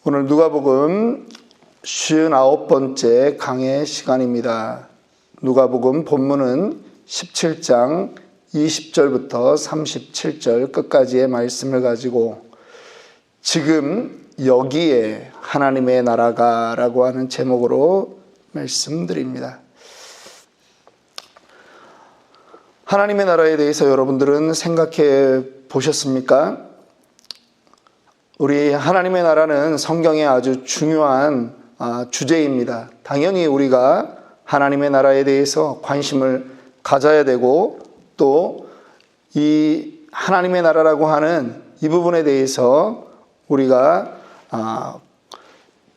오늘 누가복음 59번째 강해 시간입니다. 누가복음 본문은 17장 20절부터 37절 끝까지의 말씀을 가지고 지금 여기에 하나님의 나라가 라고 하는 제목으로 말씀드립니다. 하나님의 나라에 대해서 여러분들은 생각해 보셨습니까? 우리 하나님의 나라는 성경의 아주 중요한 주제입니다. 당연히 우리가 하나님의 나라에 대해서 관심을 가져야 되고 또 이 하나님의 나라라고 하는 이 부분에 대해서 우리가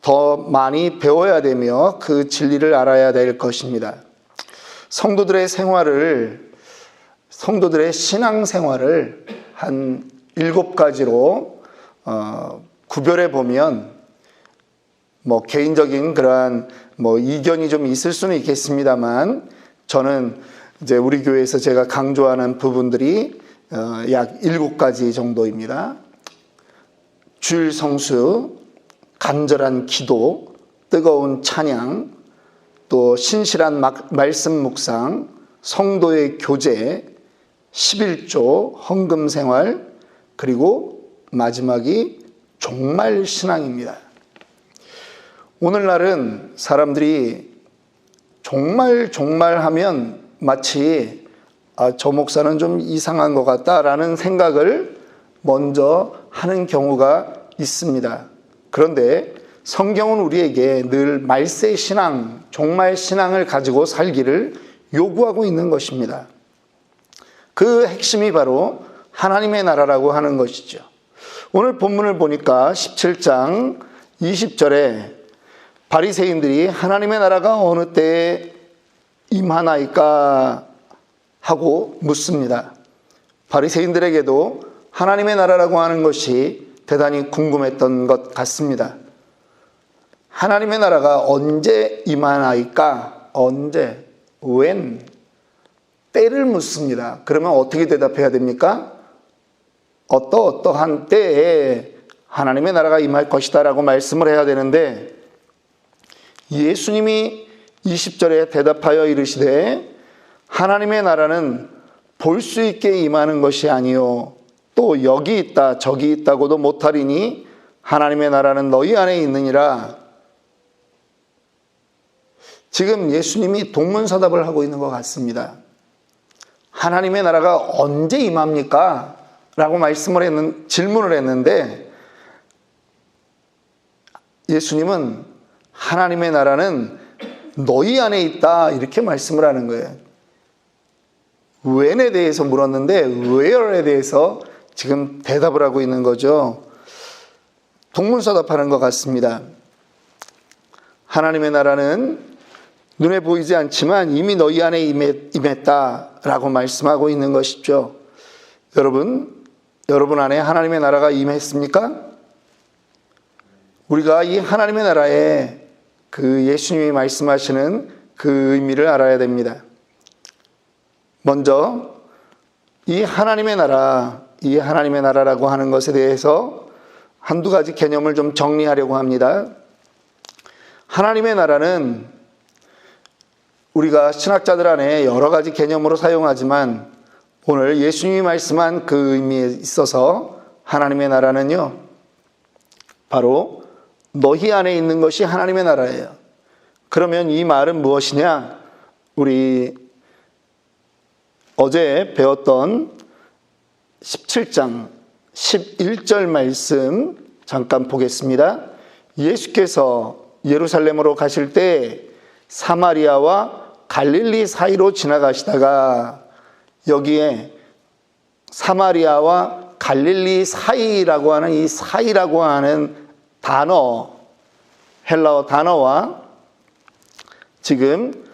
더 많이 배워야 되며 그 진리를 알아야 될 것입니다. 성도들의 신앙생활을 한 7가지로 구별해 보면 개인적인 그러한 이견이 좀 있을 수는 있겠습니다만 저는 이제 우리 교회에서 제가 강조하는 부분들이 약 7가지 정도입니다. 주일 성수, 간절한 기도, 뜨거운 찬양, 또 신실한 말씀 묵상, 성도의 교제, 11조, 헌금 생활, 그리고 마지막이 종말 신앙입니다. 오늘날은 사람들이 종말 하면 마치 저 목사는 좀 이상한 것 같다라는 생각을 먼저 하는 경우가 있습니다. 그런데 성경은 우리에게 늘 말세 신앙, 종말 신앙을 가지고 살기를 요구하고 있는 것입니다. 그 핵심이 바로 하나님의 나라라고 하는 것이죠. 오늘 본문을 보니까 17장 20절에 바리새인들이 하나님의 나라가 어느 때에 임하나이까 하고 묻습니다. 바리새인들에게도 하나님의 나라라고 하는 것이 대단히 궁금했던 것 같습니다. 하나님의 나라가 언제 임하나이까? 언제? when? 때를 묻습니다. 그러면 어떻게 대답해야 됩니까? 어떠한 때에 하나님의 나라가 임할 것이다 라고 말씀을 해야 되는데 예수님이 20절에 대답하여 이르시되 하나님의 나라는 볼 수 있게 임하는 것이 아니요 또 여기 있다 저기 있다고도 못하리니 하나님의 나라는 너희 안에 있느니라. 지금 예수님이 동문서답을 하고 있는 것 같습니다. 하나님의 나라가 언제 임합니까? 라고 질문을 했는데 예수님은 하나님의 나라는 너희 안에 있다 이렇게 말씀을 하는 거예요. when에 대해서 물었는데 where에 대해서 지금 대답을 하고 있는 거죠. 동문서답하는 것 같습니다. 하나님의 나라는 눈에 보이지 않지만 이미 너희 안에 임했다라고 말씀하고 있는 것이죠. 여러분 안에 하나님의 나라가 임했습니까? 우리가 이 하나님의 나라에 그 예수님이 말씀하시는 그 의미를 알아야 됩니다. 먼저 이 하나님의 나라라고 하는 것에 대해서 한두 가지 개념을 좀 정리하려고 합니다. 하나님의 나라는 우리가 신학자들 안에 여러 가지 개념으로 사용하지만 오늘 예수님이 말씀한 그 의미에 있어서 하나님의 나라는요, 바로 너희 안에 있는 것이 하나님의 나라예요. 그러면 이 말은 무엇이냐? 우리 어제 배웠던 17장 11절 말씀 잠깐 보겠습니다. 예수께서 예루살렘으로 가실 때 사마리아와 갈릴리 사이로 지나가시다가 여기에 사마리아와 갈릴리 사이라고 하는 이 사이라고 하는 단어, 헬라어 단어와 지금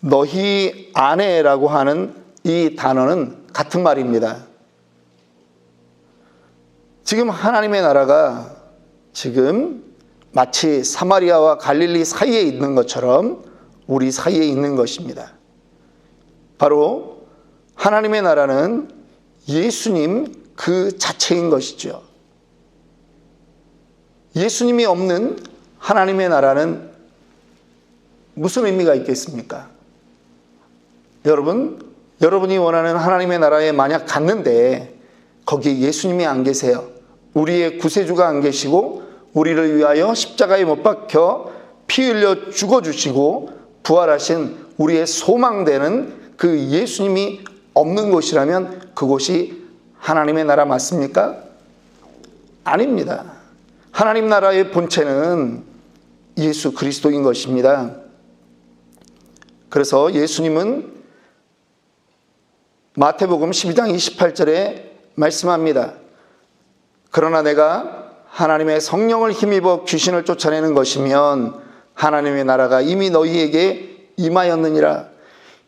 너희 안에라고 하는 이 단어는 같은 말입니다. 지금 하나님의 나라가 지금 마치 사마리아와 갈릴리 사이에 있는 것처럼 우리 사이에 있는 것입니다. 바로 하나님의 나라는 예수님 그 자체인 것이죠. 예수님이 없는 하나님의 나라는 무슨 의미가 있겠습니까? 여러분이 원하는 하나님의 나라에 만약 갔는데 거기에 예수님이 안 계세요. 우리의 구세주가 안 계시고 우리를 위하여 십자가에 못 박혀 피 흘려 죽어주시고 부활하신 우리의 소망되는 그 예수님이 없는 곳이라면 그곳이 하나님의 나라 맞습니까? 아닙니다. 하나님 나라의 본체는 예수 그리스도인 것입니다. 그래서 예수님은 마태복음 12장 28절에 말씀합니다. 그러나 내가 하나님의 성령을 힘입어 귀신을 쫓아내는 것이면 하나님의 나라가 이미 너희에게 임하였느니라.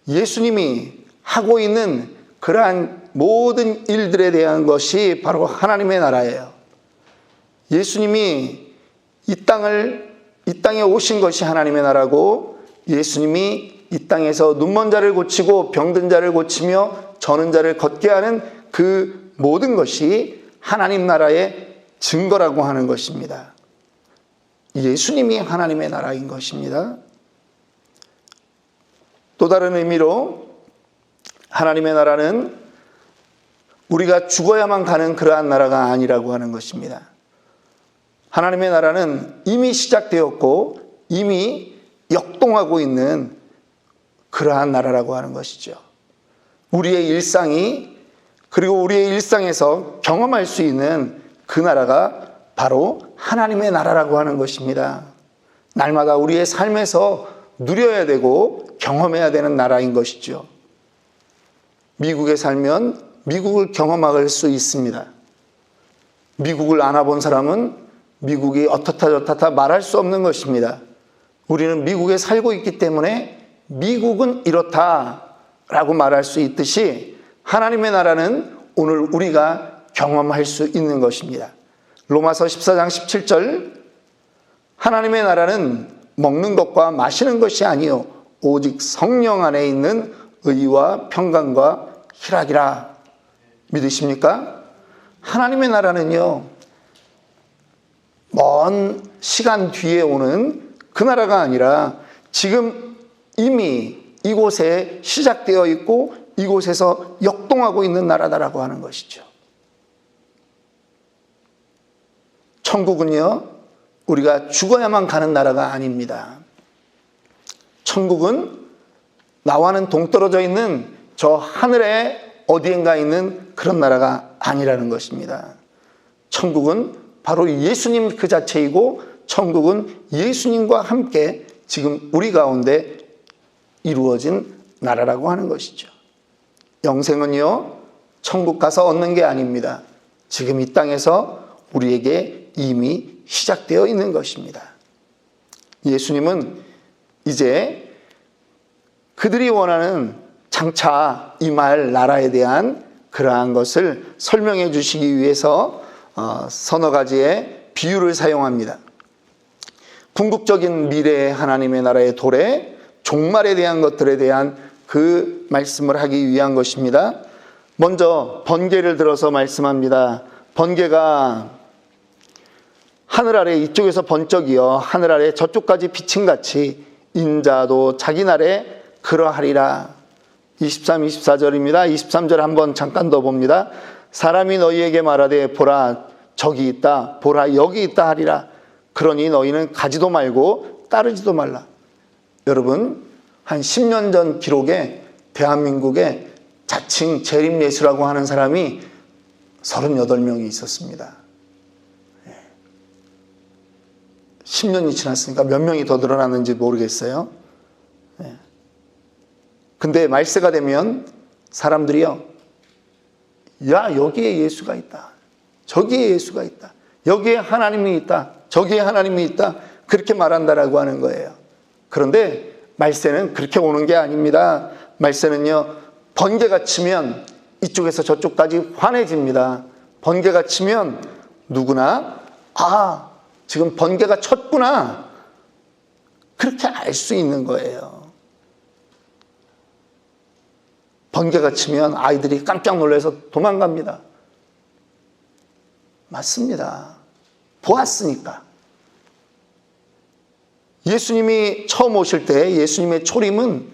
예수님이 하고 있는 그러한 모든 일들에 대한 것이 바로 하나님의 나라예요. 예수님이 이 땅에 오신 것이 하나님의 나라고, 예수님이 이 땅에서 눈먼 자를 고치고 병든 자를 고치며 저는 자를 걷게 하는 그 모든 것이 하나님 나라의 증거라고 하는 것입니다. 예수님이 하나님의 나라인 것입니다. 또 다른 의미로 하나님의 나라는 우리가 죽어야만 가는 그러한 나라가 아니라고 하는 것입니다. 하나님의 나라는 이미 시작되었고 이미 역동하고 있는 그러한 나라라고 하는 것이죠. 우리의 일상이, 그리고 우리의 일상에서 경험할 수 있는 그 나라가 바로 하나님의 나라라고 하는 것입니다. 날마다 우리의 삶에서 누려야 되고 경험해야 되는 나라인 것이죠. 미국에 살면 미국을 경험할 수 있습니다. 미국을 안 와본 사람은 미국이 어떻다 저렇다 말할 수 없는 것입니다. 우리는 미국에 살고 있기 때문에 미국은 이렇다라고 말할 수 있듯이 하나님의 나라는 오늘 우리가 경험할 수 있는 것입니다. 로마서 14장 17절, 하나님의 나라는 먹는 것과 마시는 것이 아니요 오직 성령 안에 있는 의와 평강과 희락이라. 믿으십니까? 하나님의 나라는요, 먼 시간 뒤에 오는 그 나라가 아니라 지금 이미 이곳에 시작되어 있고 이곳에서 역동하고 있는 나라다라고 하는 것이죠. 천국은요, 우리가 죽어야만 가는 나라가 아닙니다. 천국은 나와는 동떨어져 있는 저 하늘에 어디엔가 있는 그런 나라가 아니라는 것입니다. 천국은 바로 예수님 그 자체이고 천국은 예수님과 함께 지금 우리 가운데 이루어진 나라라고 하는 것이죠. 영생은요, 천국 가서 얻는 게 아닙니다. 지금 이 땅에서 우리에게 이미 시작되어 있는 것입니다. 예수님은 이제 그들이 원하는 장차 임할 나라에 대한 그러한 것을 설명해 주시기 위해서 서너 가지의 비유를 사용합니다. 궁극적인 미래의 하나님의 나라의 도래, 종말에 대한 것들에 대한 그 말씀을 하기 위한 것입니다. 먼저 번개를 들어서 말씀합니다. 번개가 하늘 아래 이쪽에서 번쩍이어 하늘 아래 저쪽까지 비침같이 인자도 자기 날에 그러하리라. 23, 24절입니다. 23절 한번 잠깐 더 봅니다. 사람이 너희에게 말하되 보라 저기 있다, 보라 여기 있다 하리라. 그러니 너희는 가지도 말고 따르지도 말라. 여러분, 한 10년 전 기록에 대한민국에 자칭 재림예수라고 하는 사람이 38명이 있었습니다. 10년이 지났으니까 몇 명이 더 늘어났는지 모르겠어요. 근데 말세가 되면 사람들이요, 야, 여기에 예수가 있다, 저기에 예수가 있다, 여기에 하나님이 있다, 저기에 하나님이 있다, 그렇게 말한다라고 하는 거예요. 그런데 말세는 그렇게 오는 게 아닙니다. 말세는요, 번개가 치면 이쪽에서 저쪽까지 환해집니다. 번개가 치면 누구나 지금 번개가 쳤구나, 그렇게 알 수 있는 거예요. 번개가 치면 아이들이 깜짝 놀라서 도망갑니다. 맞습니다. 보았으니까. 예수님이 처음 오실 때 예수님의 초림은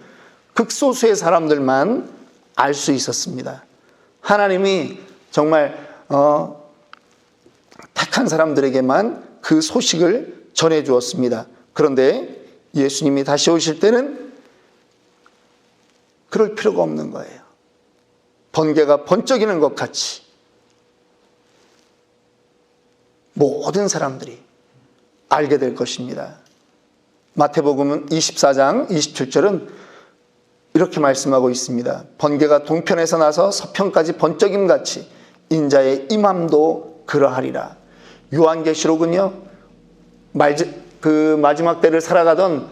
극소수의 사람들만 알 수 있었습니다. 하나님이 정말 택한 사람들에게만 그 소식을 전해 주었습니다. 그런데 예수님이 다시 오실 때는 그럴 필요가 없는 거예요. 번개가 번쩍이는 것 같이 모든 사람들이 알게 될 것입니다. 마태복음 24장 27절은 이렇게 말씀하고 있습니다. 번개가 동편에서 나서 서편까지 번쩍임 같이 인자의 임함도 그러하리라. 요한계시록은요, 그 마지막 때를 살아가던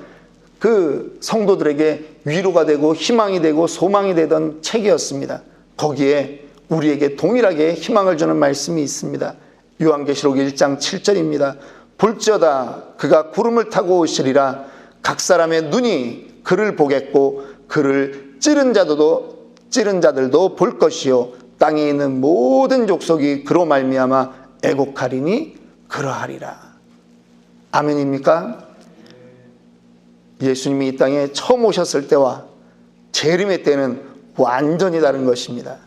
그 성도들에게 위로가 되고 희망이 되고 소망이 되던 책이었습니다. 거기에 우리에게 동일하게 희망을 주는 말씀이 있습니다. 요한계시록 1장 7절입니다. 볼지어다 그가 구름을 타고 오시리라. 각 사람의 눈이 그를 보겠고 그를 찌른 자들도 볼 것이요 땅에 있는 모든 족속이 그로 말미암아 애곡하리니 그러하리라. 아멘입니까? 예수님이 이 땅에 처음 오셨을 때와 재림의 때는 완전히 다른 것입니다.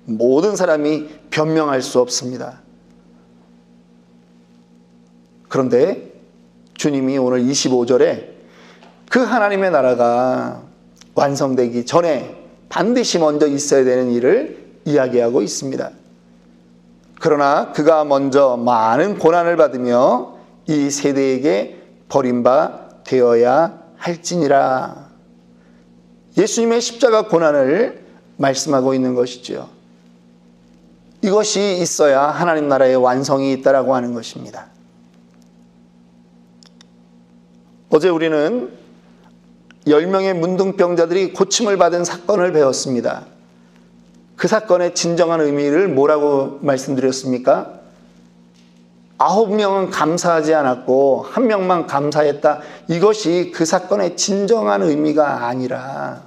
모든 사람이 변명할 수 없습니다. 그런데 주님이 오늘 25절에 그 하나님의 나라가 완성되기 전에 반드시 먼저 있어야 되는 일을 이야기하고 있습니다. 그러나 그가 먼저 많은 고난을 받으며 이 세대에게 버림바 되어야 할지니라. 예수님의 십자가 고난을 말씀하고 있는 것이죠. 이것이 있어야 하나님 나라의 완성이 있다라고 하는 것입니다. 어제 우리는 10명의 문둥병자들이 고침을 받은 사건을 배웠습니다. 그 사건의 진정한 의미를 뭐라고 말씀드렸습니까? 9명은 감사하지 않았고 1명만 감사했다. 이것이 그 사건의 진정한 의미가 아니라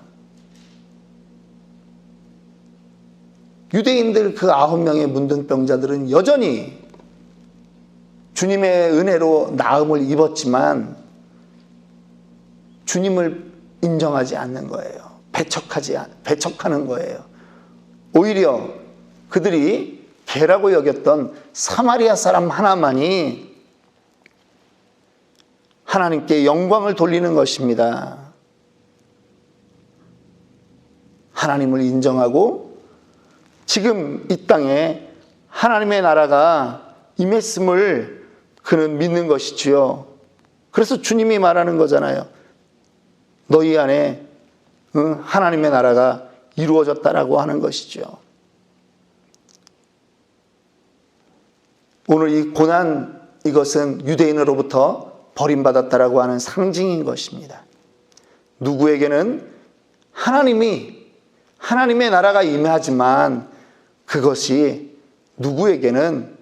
유대인들 그 9명의 문둥병자들은 여전히 주님의 은혜로 나음을 입었지만 주님을 인정하지 않는 거예요. 배척하는 거예요. 오히려 그들이 개라고 여겼던 사마리아 사람 하나만이 하나님께 영광을 돌리는 것입니다. 하나님을 인정하고 지금 이 땅에 하나님의 나라가 임했음을 그는 믿는 것이지요. 그래서 주님이 말하는 거잖아요. 너희 안에 하나님의 나라가 이루어졌다라고 하는 것이죠. 오늘 이 고난, 이것은 유대인으로부터 버림받았다라고 하는 상징인 것입니다. 누구에게는 하나님의 나라가 임하지만 그것이 누구에게는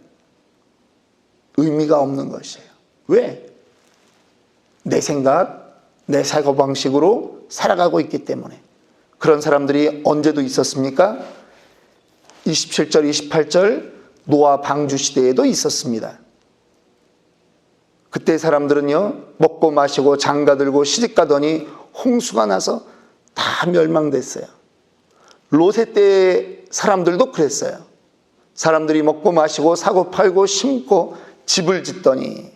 의미가 없는 것이에요. 왜? 내 생각, 내 사고방식으로 살아가고 있기 때문에. 그런 사람들이 언제도 있었습니까? 27절, 28절 노아 방주 시대에도 있었습니다. 그때 사람들은요, 먹고 마시고 장가들고 시집가더니 홍수가 나서 다 멸망됐어요. 롯의 때 사람들도 그랬어요. 사람들이 먹고 마시고 사고 팔고 심고 집을 짓더니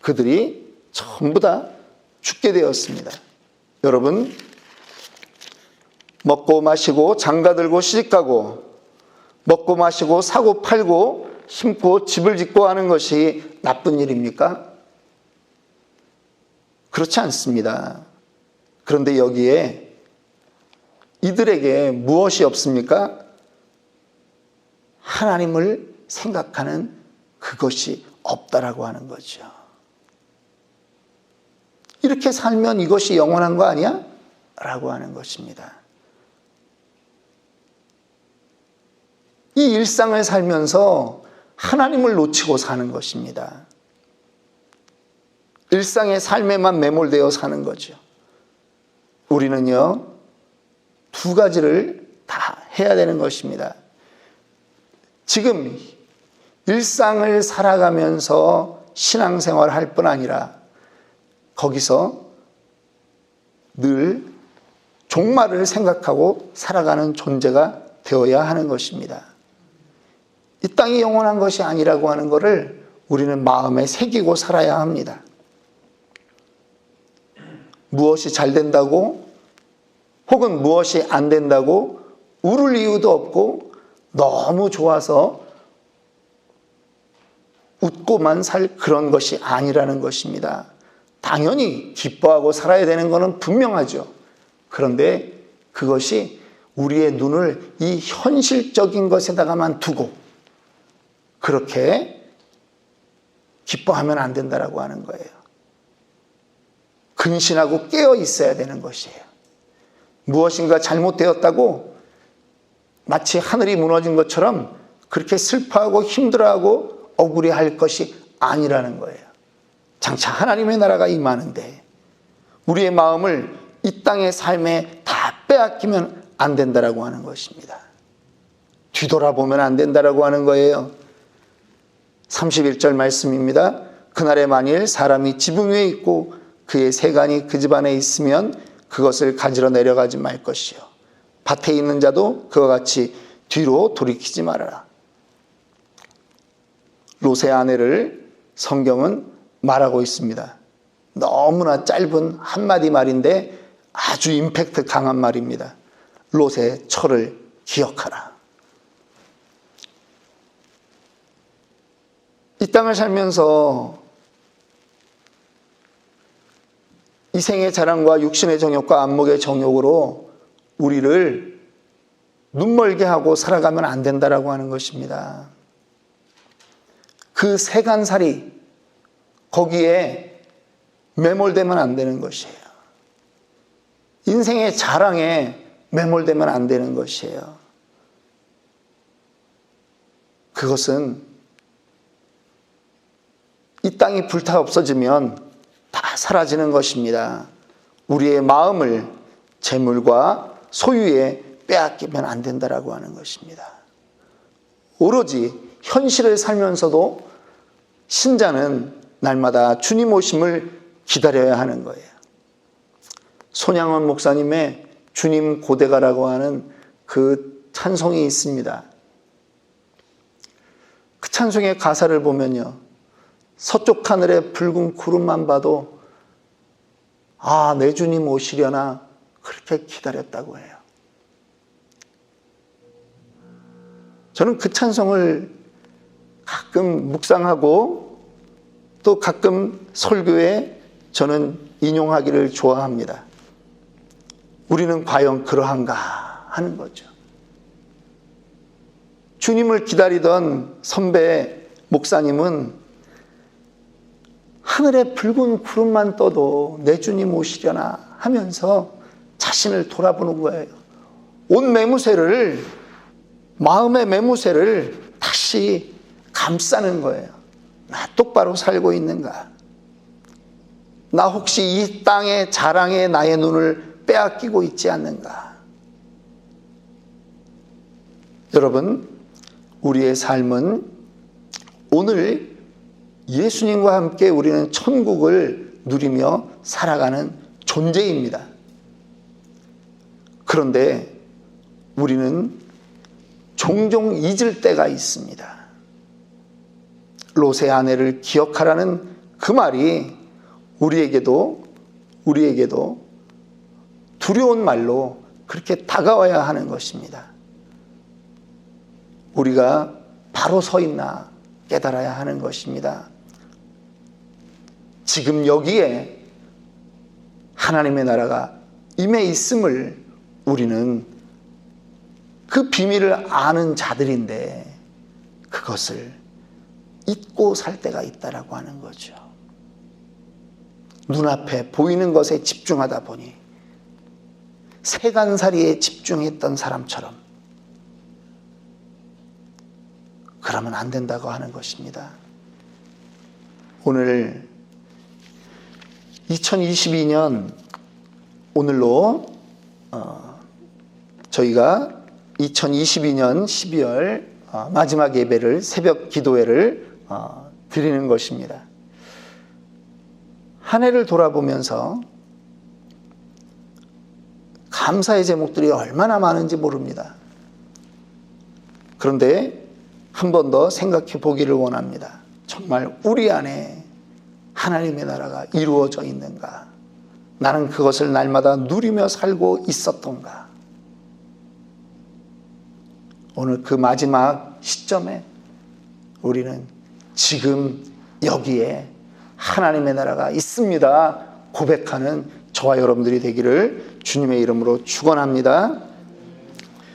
그들이 전부 다 죽게 되었습니다. 여러분, 먹고 마시고 장가들고 시집가고 먹고 마시고 사고 팔고 심고 집을 짓고 하는 것이 나쁜 일입니까? 그렇지 않습니다. 그런데 여기에 이들에게 무엇이 없습니까? 하나님을 생각하는 그것이 없다라고 하는 거죠. 이렇게 살면 이것이 영원한 거 아니야? 라고 하는 것입니다. 이 일상을 살면서 하나님을 놓치고 사는 것입니다. 일상의 삶에만 매몰되어 사는 거죠. 우리는요, 두 가지를 다 해야 되는 것입니다. 지금 일상을 살아가면서 신앙생활을 할 뿐 아니라 거기서 늘 종말을 생각하고 살아가는 존재가 되어야 하는 것입니다. 이 땅이 영원한 것이 아니라고 하는 것을 우리는 마음에 새기고 살아야 합니다. 무엇이 잘 된다고 혹은 무엇이 안 된다고 울을 이유도 없고 너무 좋아서 웃고만 살 그런 것이 아니라는 것입니다. 당연히 기뻐하고 살아야 되는 것은 분명하죠. 그런데 그것이 우리의 눈을 이 현실적인 것에다가만 두고 그렇게 기뻐하면 안 된다라고 하는 거예요. 근신하고 깨어 있어야 되는 것이에요. 무엇인가 잘못되었다고 마치 하늘이 무너진 것처럼 그렇게 슬퍼하고 힘들어하고 억울해할 것이 아니라는 거예요. 장차 하나님의 나라가 임하는데 우리의 마음을 이 땅의 삶에 다 빼앗기면 안 된다라고 하는 것입니다. 뒤돌아보면 안 된다라고 하는 거예요. 31절 말씀입니다. 그날에 만일 사람이 지붕 위에 있고 그의 세간이 그 집안에 있으면 그것을 가지러 내려가지 말 것이요 밭에 있는 자도 그와 같이 뒤로 돌이키지 말아라. 롯의 아내를 성경은 말하고 있습니다. 너무나 짧은 한마디 말인데 아주 임팩트 강한 말입니다. 롯의 처를 기억하라. 이 땅을 살면서 이생의 자랑과 육신의 정욕과 안목의 정욕으로 우리를 눈멀게 하고 살아가면 안 된다라고 하는 것입니다. 그 세간살이 거기에 매몰되면 안 되는 것이에요. 인생의 자랑에 매몰되면 안 되는 것이에요. 그것은 이 땅이 불타 없어지면 다 사라지는 것입니다. 우리의 마음을 재물과 소유에 빼앗기면 안 된다라고 하는 것입니다. 오로지 현실을 살면서도 신자는 날마다 주님 오심을 기다려야 하는 거예요. 손양원 목사님의 주님 고대가라고 하는 그 찬송이 있습니다. 그 찬송의 가사를 보면요, 서쪽 하늘의 붉은 구름만 봐도 아, 내 주님 오시려나 그렇게 기다렸다고 해요. 저는 그 찬송을 가끔 묵상하고 또 가끔 설교에 저는 인용하기를 좋아합니다. 우리는 과연 그러한가 하는 거죠. 주님을 기다리던 선배 목사님은 하늘에 붉은 구름만 떠도 내 주님 오시려나 하면서 자신을 돌아보는 거예요. 온 매무새를, 마음의 매무새를 다시 감싸는 거예요. 나 똑바로 살고 있는가? 나 혹시 이 땅의 자랑에 나의 눈을 빼앗기고 있지 않는가? 여러분, 우리의 삶은 오늘 예수님과 함께 우리는 천국을 누리며 살아가는 존재입니다. 그런데 우리는 종종 잊을 때가 있습니다. 롯의 아내를 기억하라는 그 말이 우리에게도 두려운 말로 그렇게 다가와야 하는 것입니다. 우리가 바로 서 있나 깨달아야 하는 것입니다. 지금 여기에 하나님의 나라가 임해 있음을 우리는 그 비밀을 아는 자들인데 그것을 잊고 살 때가 있다라고 하는 거죠. 눈앞에 보이는 것에 집중하다 보니 세간살이에 집중했던 사람처럼 그러면 안 된다고 하는 것입니다. 오늘 2022년 오늘로 저희가 2022년 12월 마지막 예배를 새벽 기도회를 드리는 것입니다. 한 해를 돌아보면서 감사의 제목들이 얼마나 많은지 모릅니다. 그런데 한 번 더 생각해 보기를 원합니다. 정말 우리 안에 하나님의 나라가 이루어져 있는가? 나는 그것을 날마다 누리며 살고 있었던가? 오늘 그 마지막 시점에 우리는 지금 여기에 하나님의 나라가 있습니다 고백하는 저와 여러분들이 되기를 주님의 이름으로 축원합니다.